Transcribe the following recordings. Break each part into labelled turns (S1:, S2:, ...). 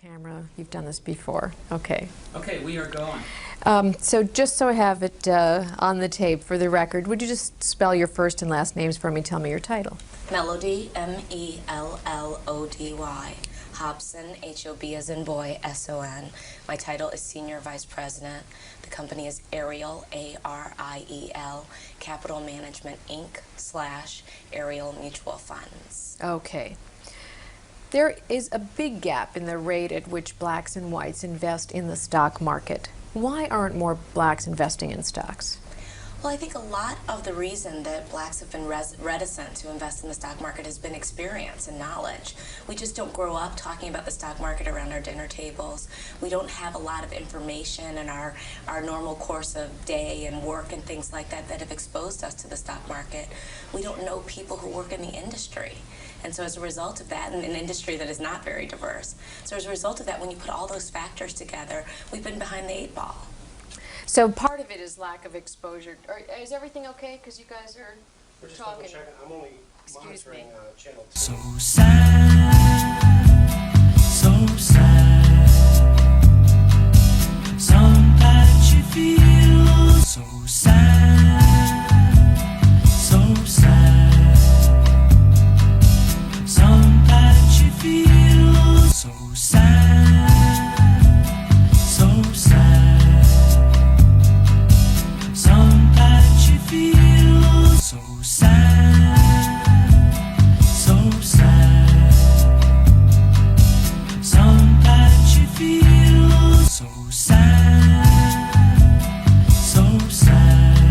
S1: camera. You've done this before. Okay.
S2: Okay, we are going.
S1: So just so I have it on the tape for the record, would you just spell your first and last names for me? Tell me your title.
S3: Mellody, M-E-L-L-O-D-Y. Hobson, H-O-B as in boy, S-O-N. My title is Senior Vice President. The company is Ariel, A-R-I-E-L, Capital Management, Inc. / Ariel Mutual Funds.
S1: Okay. There is a big gap in the rate at which blacks and whites invest in the stock market. Why aren't more blacks investing in stocks?
S3: Well, I think a lot of the reason that blacks have been reticent to invest in the stock market has been experience and knowledge. We just don't grow up talking about the stock market around our dinner tables. We don't have a lot of information in our normal course of day and work and things like that that have exposed us to the stock market. We don't know people who work in the industry. And so as a result of that, in an industry that is not very diverse, so as a result of that, when you put all those factors together, we've been behind the 8 ball.
S1: So part of it is lack of exposure. Is everything okay? Because you guys are
S4: We're just
S1: talking.
S4: I'm only
S1: Excuse
S4: monitoring
S1: me.
S4: channel 2.
S2: So sad, so sad. Sometimes you feel so sad, so sad. Sometimes you feel so sad, so sad. Sometimes you feel so sad, so sad. Sometimes you feel so sad, so sad.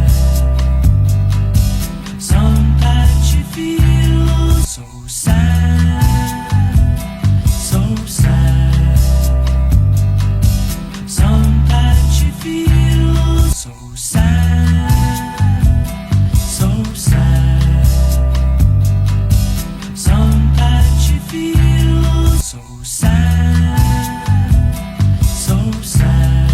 S2: Sometimes you feel so sad, so sad. Sometimes you feel so sad, so sad. Sometimes you feel so sad, so sad.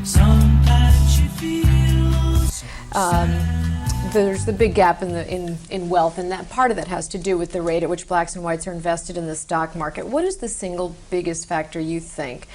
S2: Sometimes you feel so sad.
S1: There's the big gap in wealth, and that part of that has to do with the rate at which blacks and whites are invested in the stock market. What is the single biggest factor you think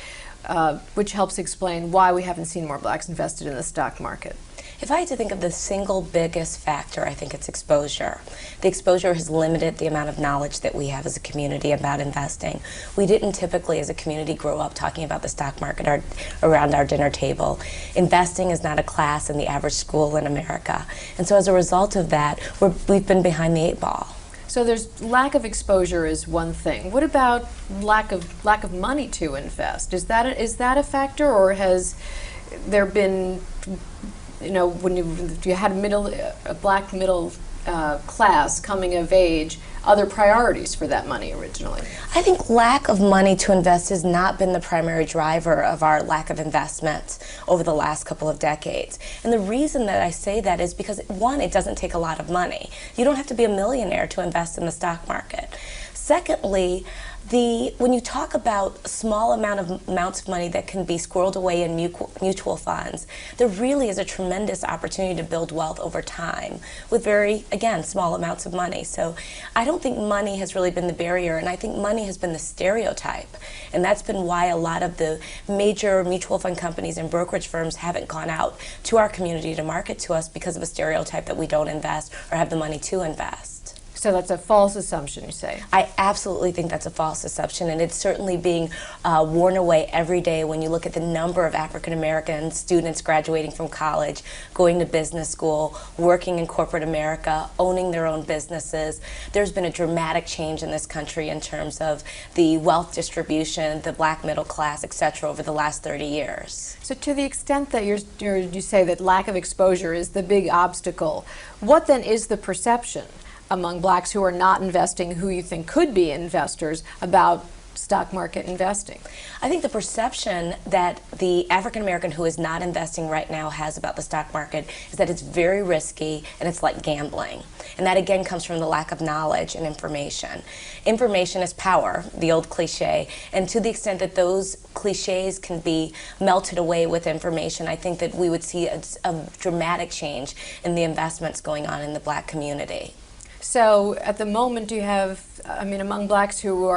S1: which helps explain why we haven't seen more blacks invested in the stock market?
S3: If I had to think of the single biggest factor, I think it's exposure. The exposure has limited the amount of knowledge that we have as a community about investing. We didn't typically, as a community, grow up talking about the stock market around our dinner table. Investing is not a class in the average school in America. And so as a result of that, we've been behind the 8 ball.
S1: So there's lack of exposure is one thing. What about lack of money to invest? Is that a factor, or has there been, you know, when you had a black middle class coming of age, other priorities for that money originally?
S3: I think lack of money to invest has not been the primary driver of our lack of investments over the last couple of decades. And the reason that I say that is because, one, it doesn't take a lot of money. You don't have to be a millionaire to invest in the stock market. Secondly, when you talk about small amounts of money that can be squirreled away in mutual funds, there really is a tremendous opportunity to build wealth over time with very, again, small amounts of money. So I don't think money has really been the barrier, and I think money has been the stereotype. And that's been why a lot of the major mutual fund companies and brokerage firms haven't gone out to our community to market to us, because of a stereotype that we don't invest or have the money to invest.
S1: So that's a false assumption, you say?
S3: I absolutely think that's a false assumption, and it's certainly being worn away every day when you look at the number of African American students graduating from college, going to business school, working in corporate America, owning their own businesses. There's been a dramatic change in this country in terms of the wealth distribution, the black middle class, etc., over the last 30 years.
S1: So to the extent that you say that lack of exposure is the big obstacle, what then is the perception among blacks who are not investing, who you think could be investors, about stock market investing?
S3: I think the perception that the African American who is not investing right now has about the stock market is that it's very risky and it's like gambling. And that again comes from the lack of knowledge and information. Information is power, the old cliche, and to the extent that those cliches can be melted away with information, I think that we would see a dramatic change in the investments going on in the black community.
S1: So at the moment, do you have, I mean, among blacks who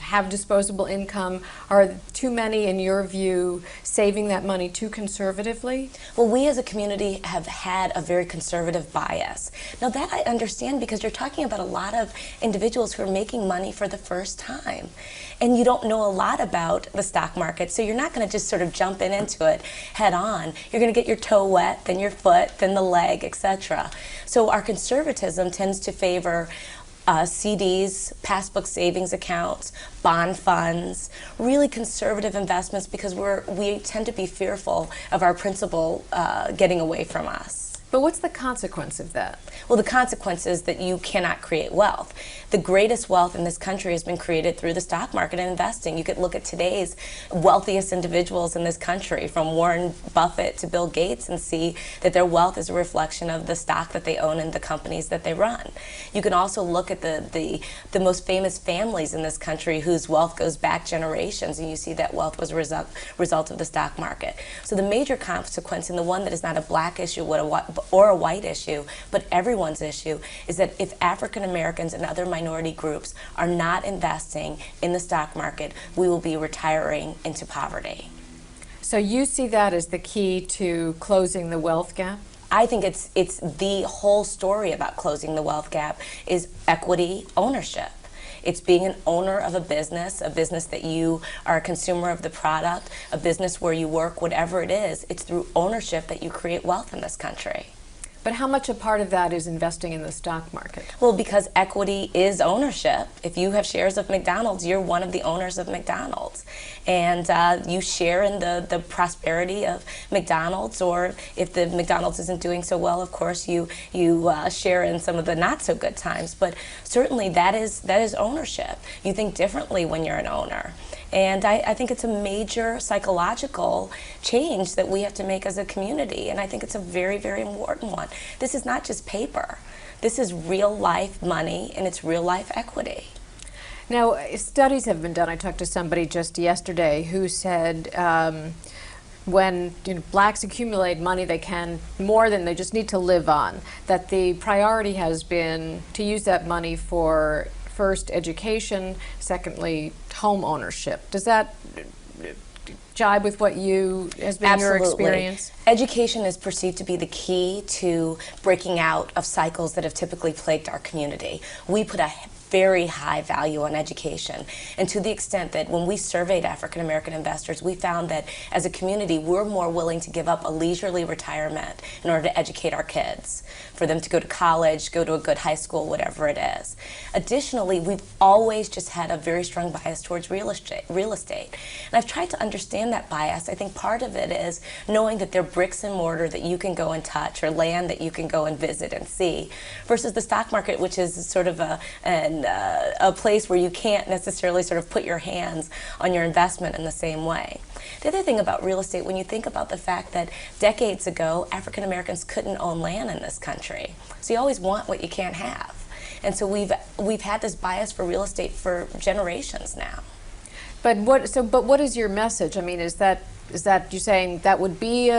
S1: have disposable income, are too many, in your view, saving that money too conservatively?
S3: Well, we as a community have had a very conservative bias. Now that I understand, because you're talking about a lot of individuals who are making money for the first time. And you don't know a lot about the stock market, so you're not going to just sort of jump into it head on. You're going to get your toe wet, then your foot, then the leg, etc. So our conservatism tends to favor CDs, passbook savings accounts, bond funds, really conservative investments, because we tend to be fearful of our principal getting away from us.
S1: But what's the consequence of that?
S3: Well, the consequence is that you cannot create wealth. The greatest wealth in this country has been created through the stock market and investing. You could look at today's wealthiest individuals in this country, from Warren Buffett to Bill Gates, and see that their wealth is a reflection of the stock that they own and the companies that they run. You can also look at the most famous families in this country whose wealth goes back generations, and you see that wealth was a result of the stock market. So the major consequence, and the one that is not a black issue or a white issue, but everyone's issue, is that if African Americans and other minority groups are not investing in the stock market, we will be retiring into poverty.
S1: So you see that as the key to closing the wealth gap?
S3: I think it's the whole story about closing the wealth gap is equity ownership. It's being an owner of a business that you are a consumer of the product, a business where you work, whatever it is. It's through ownership that you create wealth in this country.
S1: But how much a part of that is investing in the stock market?
S3: Well, because equity is ownership. If you have shares of McDonald's, you're one of the owners of McDonald's. And you share in the prosperity of McDonald's, or if the McDonald's isn't doing so well, of course, you share in some of the not so good times. But certainly that is ownership. You think differently when you're an owner. And I think it's a major psychological change that we have to make as a community, and I think it's a very, very important one. This is not just paper. This is real life money, and it's real life equity.
S1: Now, studies have been done. I talked to somebody just yesterday who said when blacks accumulate money, they can more than they just need to live on, that the priority has been to use that money for first education, secondly home ownership. Does that jibe with what has been your experience?
S3: Education is perceived to be the key to breaking out of cycles that have typically plagued our community. We put a very high value on education, and to the extent that when we surveyed African American investors, we found that as a community we're more willing to give up a leisurely retirement in order to educate our kids, for them to go to college, go to a good high school, whatever it is. Additionally, we've always just had a very strong bias towards real estate. And I've tried to understand that bias. I think part of it is knowing that there are bricks and mortar that you can go and touch, or land that you can go and visit and see, versus the stock market, which is sort of a place where you can't necessarily sort of put your hands on your investment in the same way. The other thing about real estate, when you think about the fact that decades ago, African Americans couldn't own land in this country. So you always want what you can't have. And so we've had this bias for real estate for generations now.
S1: But what is your message? I mean, is that you saying that would be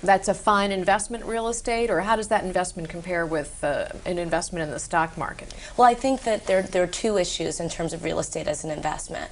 S1: that's a fine investment, real estate, or how does that investment compare with an investment in the stock market?
S3: Well, I think that there are two issues in terms of real estate as an investment.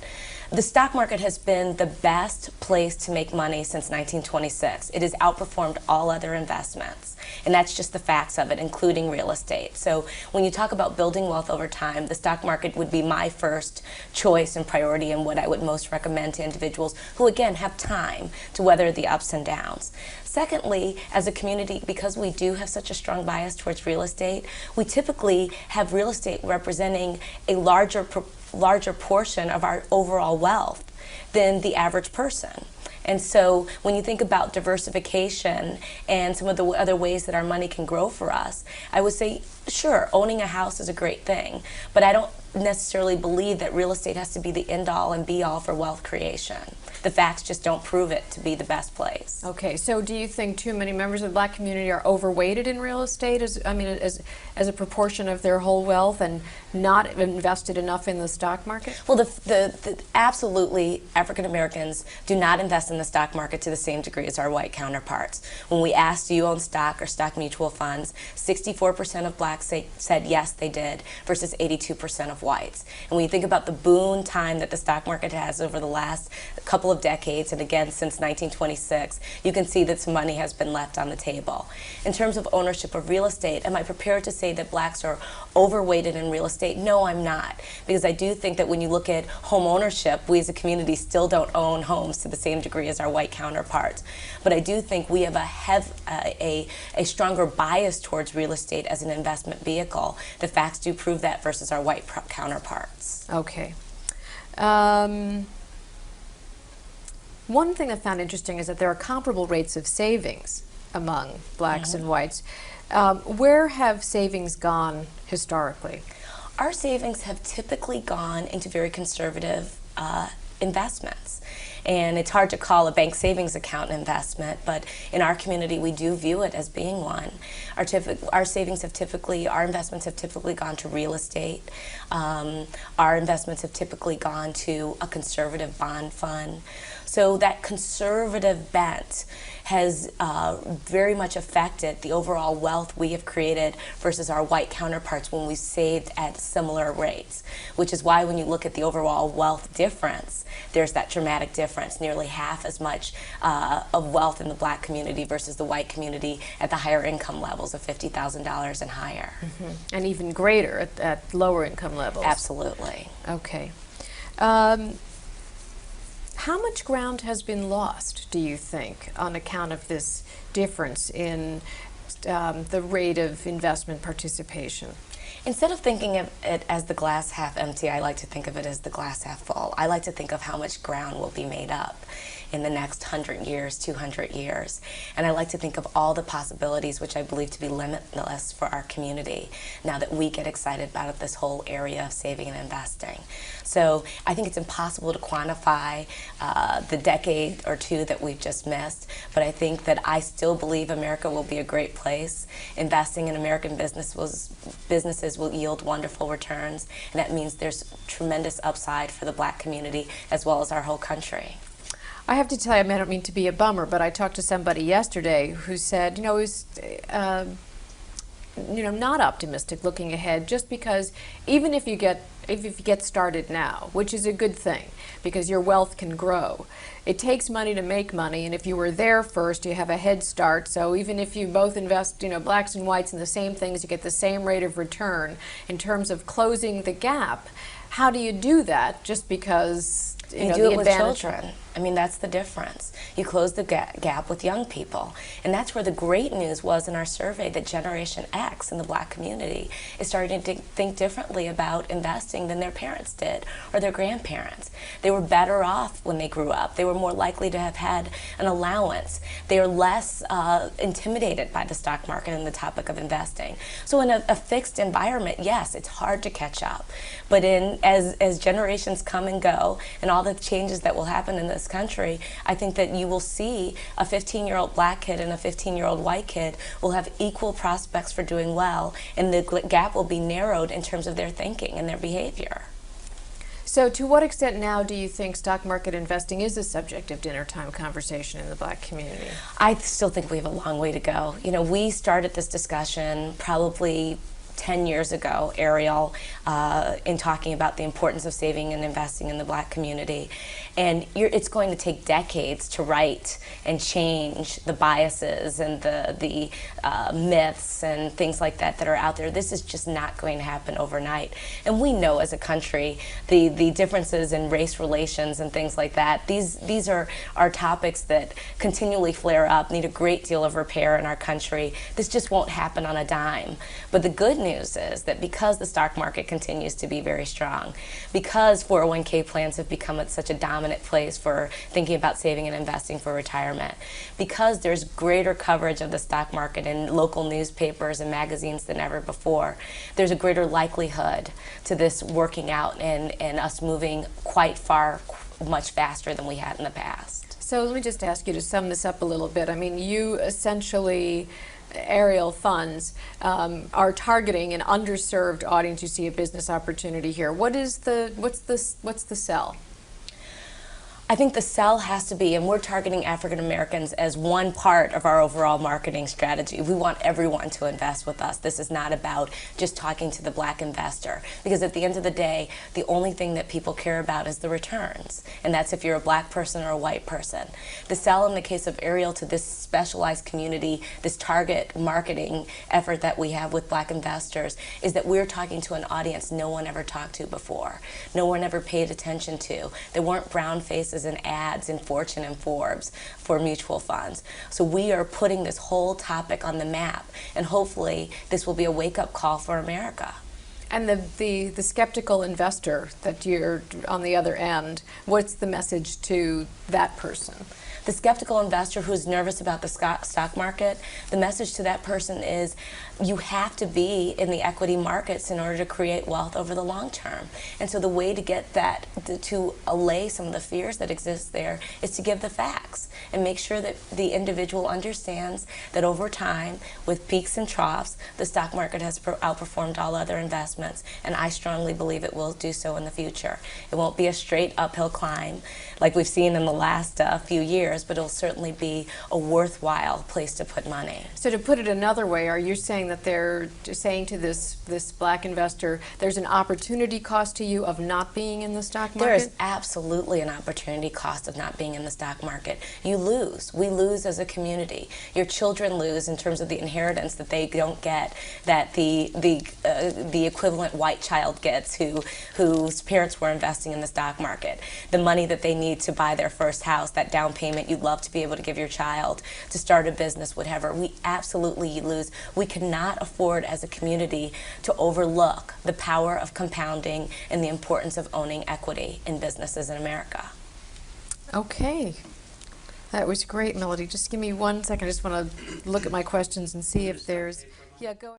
S3: The stock market has been the best place to make money since 1926. It has outperformed all other investments, and that's just the facts of it, including real estate. So when you talk about building wealth over time, the stock market would be my first choice and priority, and what I would most recommend to individuals who, again, have time to weather the ups and downs. Secondly, as a community, because we do have such a strong bias towards real estate, we typically have real estate representing a larger portion of our overall wealth than the average person. And so when you think about diversification and some of the other ways that our money can grow for us, I would say, sure, owning a house is a great thing, but I don't necessarily believe that real estate has to be the end-all and be-all for wealth creation. The facts just don't prove it to be the best place.
S1: Okay, so do you think too many members of the black community are overweighted in real estate, as a proportion of their whole wealth, and not invested enough in the stock market?
S3: Well, absolutely, African Americans do not invest in the stock market to the same degree as our white counterparts. When we asked, do you own stock or stock mutual funds, 64% of blacks said yes, they did, versus 82% of whites. And when you think about the boon time that the stock market has over the last couple of decades, and again since 1926, you can see that some money has been left on the table. In terms of ownership of real estate, am I prepared to say that blacks are overweighted in real estate? No, I'm not, because I do think that when you look at home ownership, we as a community still don't own homes to the same degree as our white counterparts. But I do think we have a stronger bias towards real estate as an investment vehicle. The facts do prove that versus our white counterparts.
S1: Okay. One thing I found interesting is that there are comparable rates of savings among blacks and whites. Where have savings gone historically?
S3: Our savings have typically gone into very conservative investments. And it's hard to call a bank savings account an investment, but in our community we do view it as being one. Our savings have typically, our investments have typically gone to real estate. Our investments have typically gone to a conservative bond fund. So that conservative bent has very much affected the overall wealth we have created versus our white counterparts when we saved at similar rates, which is why when you look at the overall wealth difference, there's that dramatic difference, nearly half as much of wealth in the black community versus the white community at the higher income levels of $50,000 and higher.
S1: Mm-hmm. And even greater at lower income levels.
S3: Absolutely.
S1: Okay. How much ground has been lost, do you think, on account of this difference in the rate of investment participation?
S3: Instead of thinking of it as the glass half empty, I like to think of it as the glass half full. I like to think of how much ground will be made up in the next 100 years, 200 years. And I like to think of all the possibilities, which I believe to be limitless for our community, now that we get excited about this whole area of saving and investing. So I think it's impossible to quantify the decade or two that we've just missed, but I think that I still believe America will be a great place. Investing in American businesses will yield wonderful returns, and that means there's tremendous upside for the black community as well as our whole country.
S1: I have to tell you, I don't mean to be a bummer, but I talked to somebody yesterday who said, he was not optimistic looking ahead, just because even if you get started now, which is a good thing because your wealth can grow, it takes money to make money, and if you were there first, you have a head start. So even if you both invest, blacks and whites in the same things, you get the same rate of return. In terms of closing the gap, how do you do that? Just because
S3: you do it with children. I mean, that's the difference. You close the gap with young people. And that's where the great news was in our survey, that Generation X in the black community is starting to think differently about investing than their parents did or their grandparents. They were better off when they grew up. They were more likely to have had an allowance. They are less intimidated by the stock market and the topic of investing. So in a fixed environment, yes, it's hard to catch up. But as generations come and go, and all the changes that will happen in this country, I think that you will see a 15-year-old black kid and a 15-year-old white kid will have equal prospects for doing well, and the gap will be narrowed in terms of their thinking and their behavior.
S1: So to what extent now do you think stock market investing is a subject of dinner time conversation in the black community?
S3: I still think we have a long way to go. We started this discussion probably 10 years ago, Ariel, in talking about the importance of saving and investing in the black community. And it's going to take decades to right and change the biases and the myths and things like that that are out there. This is just not going to happen overnight. And we know as a country the differences in race relations and things like that. These are topics that continually flare up, need a great deal of repair in our country. This just won't happen on a dime. But the good news is that because the stock market continues to be very strong, because 401k plans have become such a dominant place for thinking about saving and investing for retirement, because there's greater coverage of the stock market in local newspapers and magazines than ever before, there's a greater likelihood to this working out and us moving quite far, much faster than we had in the past.
S1: So let me just ask you to sum this up a little bit. I mean, you essentially, Ariel funds, are targeting an underserved audience. You see a business opportunity here. What's the sell?
S3: I think the sell has to be, and we're targeting African Americans as one part of our overall marketing strategy. We want everyone to invest with us. This is not about just talking to the black investor, because at the end of the day, the only thing that people care about is the returns, and that's if you're a black person or a white person. The sell in the case of Ariel to this specialized community, this target marketing effort that we have with black investors, is that we're talking to an audience no one ever talked to before, no one ever paid attention to. There weren't brown faces and ads in Fortune and Forbes for mutual funds. So we are putting this whole topic on the map, and hopefully this will be a wake-up call for America.
S1: And the skeptical investor that you're on the other end, what's the message to that person?
S3: The skeptical investor who's nervous about the stock market, the message to that person is you have to be in the equity markets in order to create wealth over the long term. And so the way to get that, to allay some of the fears that exist there, is to give the facts and make sure that the individual understands that over time, with peaks and troughs, the stock market has outperformed all other investments, and I strongly believe it will do so in the future. It won't be a straight uphill climb like we've seen in the last few years, but it'll certainly be a worthwhile place to put money.
S1: So to put it another way, are you saying that they're saying to this black investor, there's an opportunity cost to you of not being in the stock market?
S3: There is absolutely an opportunity cost of not being in the stock market. You lose. We lose as a community. Your children lose in terms of the inheritance that they don't get, that the equivalent white child gets whose parents were investing in the stock market. The money that they need to buy their first house, that down payment you'd love to be able to give your child to start a business, whatever. We absolutely lose. We cannot afford as a community to overlook the power of compounding and the importance of owning equity in businesses in America.
S1: Okay. That was great, Mellody. Just give me 1 second. I just want to look at my questions and see if there's... Yeah, go